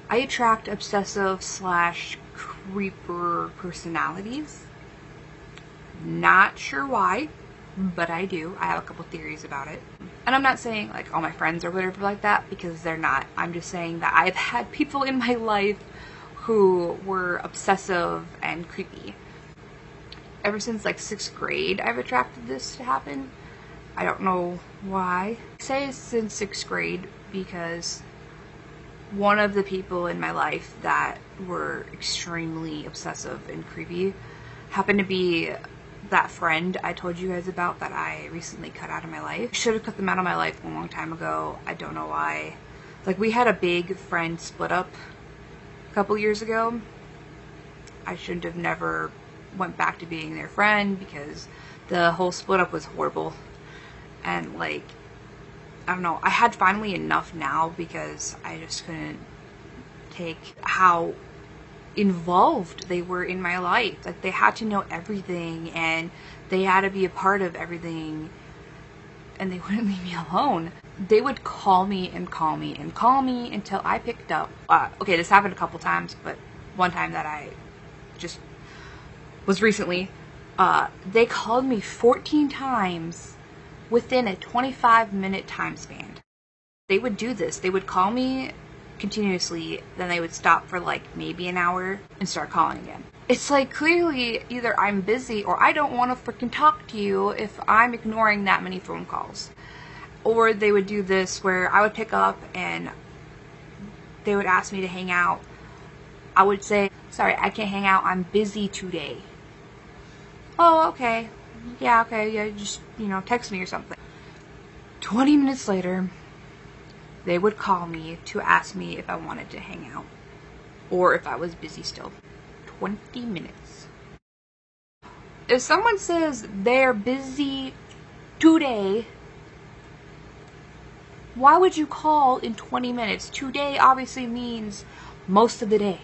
I attract obsessive slash creeper personalities. Not sure why, but I do. I have a couple theories about it. And I'm not saying like all my friends are whatever like that, because they're not. I'm just saying that I've had people in my life who were obsessive and creepy. Ever since like 6th grade, I've attracted this to happen. I don't know why. I say since 6th grade because one of the people in my life that were extremely obsessive and creepy happened to be that friend I told you guys about that I recently cut out of my life. I should have cut them out of my life a long time ago. I don't know why. Like, we had a big friend split up a couple years ago. I shouldn't have never went back to being their friend because the whole split up was horrible. And like, I don't know, I had finally enough now because I just couldn't take how involved they were in my life. Like, they had to know everything and they had to be a part of everything, and they wouldn't leave me alone. They would call me and call me and call me until I picked up. Okay, this happened a couple times, but one time that I just was recently, they called me 14 times within a 25-minute time span. They would do this. They would call me continuously, then they would stop for like maybe an hour and start calling again. It's like, clearly either I'm busy or I don't want to freaking talk to you if I'm ignoring that many phone calls. Or they would do this where I would pick up and they would ask me to hang out. I would say, sorry, I can't hang out, I'm busy today. Oh, okay. Yeah, okay, yeah, just, text me or something. 20 minutes later, they would call me to ask me if I wanted to hang out or if I was busy still. 20 minutes. If someone says they're busy today, why would you call in 20 minutes? Today obviously means most of the day.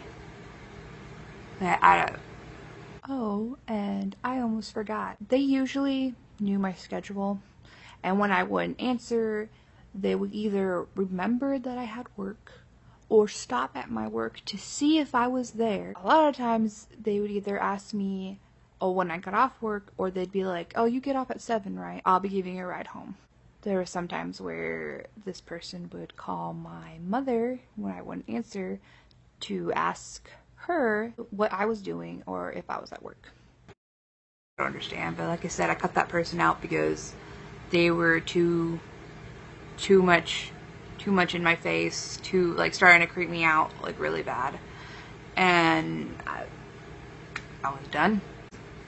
Oh, and I almost forgot. They usually knew my schedule, and when I wouldn't answer, they would either remember that I had work or stop at my work to see if I was there. A lot of times they would either ask me, oh, when I got off work, or they'd be like, oh, you get off at 7, right? I'll be giving you a ride home. There were some times where this person would call my mother when I wouldn't answer to ask her what I was doing or if I was at work. I don't understand, but like I said, I cut that person out because they were too much in my face, starting to creep me out like really bad, and I was done.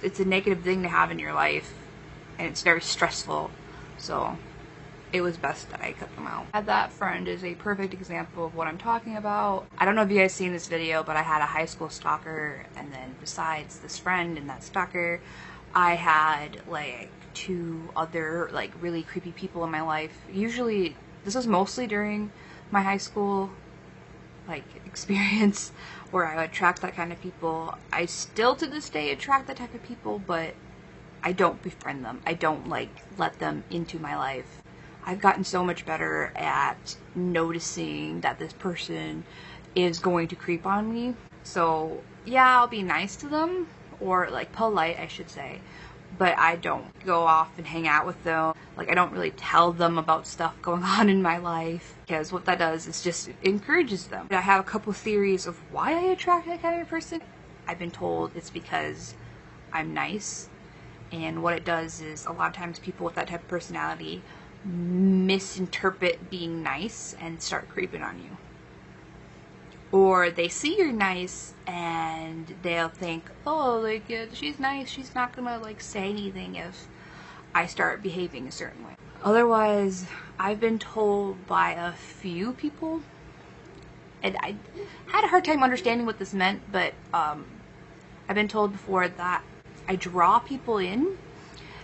It's a negative thing to have in your life, and it's very stressful, so it was best that I cut them out. That friend is a perfect example of what I'm talking about. I don't know if you guys seen this video, but I had a high school stalker, and then besides this friend and that stalker, I had like 2 other like really creepy people in my life. Usually, this was mostly during my high school like experience where I would attract that kind of people. I still to this day attract that type of people, but I don't befriend them. I don't like let them into my life. I've gotten so much better at noticing that this person is going to creep on me. So yeah, I'll be nice to them, or like polite, I should say, but I don't go off and hang out with them. Like, I don't really tell them about stuff going on in my life, because what that does is just encourages them. I have a couple theories of why I attract that kind of person. I've been told it's because I'm nice, and what it does is a lot of times people with that type of personality misinterpret being nice and start creeping on you. Or they see you're nice and they'll think, oh, like, she's nice, she's not gonna like say anything if I start behaving a certain way. Otherwise, I've been told by a few people, and I had a hard time understanding what this meant, but I've been told before that I draw people in,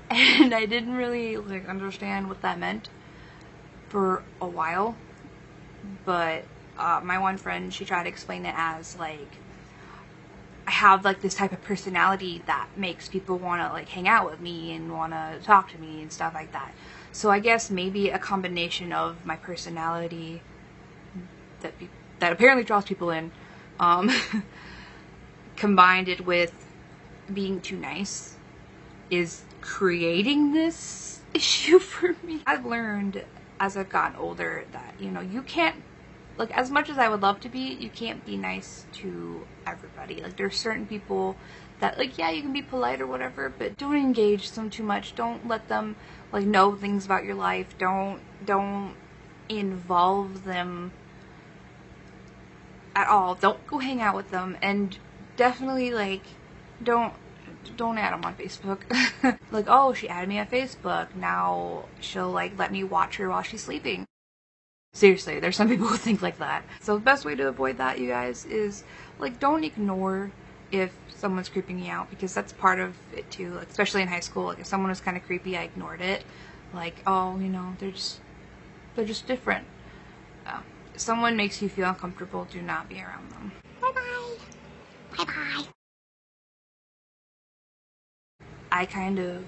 and I didn't really like understand what that meant for a while. But my one friend, she tried to explain it as like, I have like this type of personality that makes people want to like hang out with me and want to talk to me and stuff like that. So I guess maybe a combination of my personality that that apparently draws people in, combined it with being too nice, is creating this issue for me. I've learned as I've gotten older that, you know, you can't, like, as much as I would love to be, you can't be nice to everybody. Like, there's certain people that, like, yeah, you can be polite or whatever, but don't engage them too much. Don't let them, like, know things about your life. Don't involve them at all. Don't go hang out with them, and definitely, like, don't add them on Facebook. Like, oh, she added me on Facebook, now she'll, like, let me watch her while she's sleeping. Seriously, there's some people who think like that. So the best way to avoid that, you guys, is, like, don't ignore if someone's creeping you out, because that's part of it too. Like, especially in high school, like, if someone was kind of creepy, I ignored it. Like, oh, you know, they're just different. If someone makes you feel uncomfortable, do not be around them. Bye-bye. Bye-bye. I kind of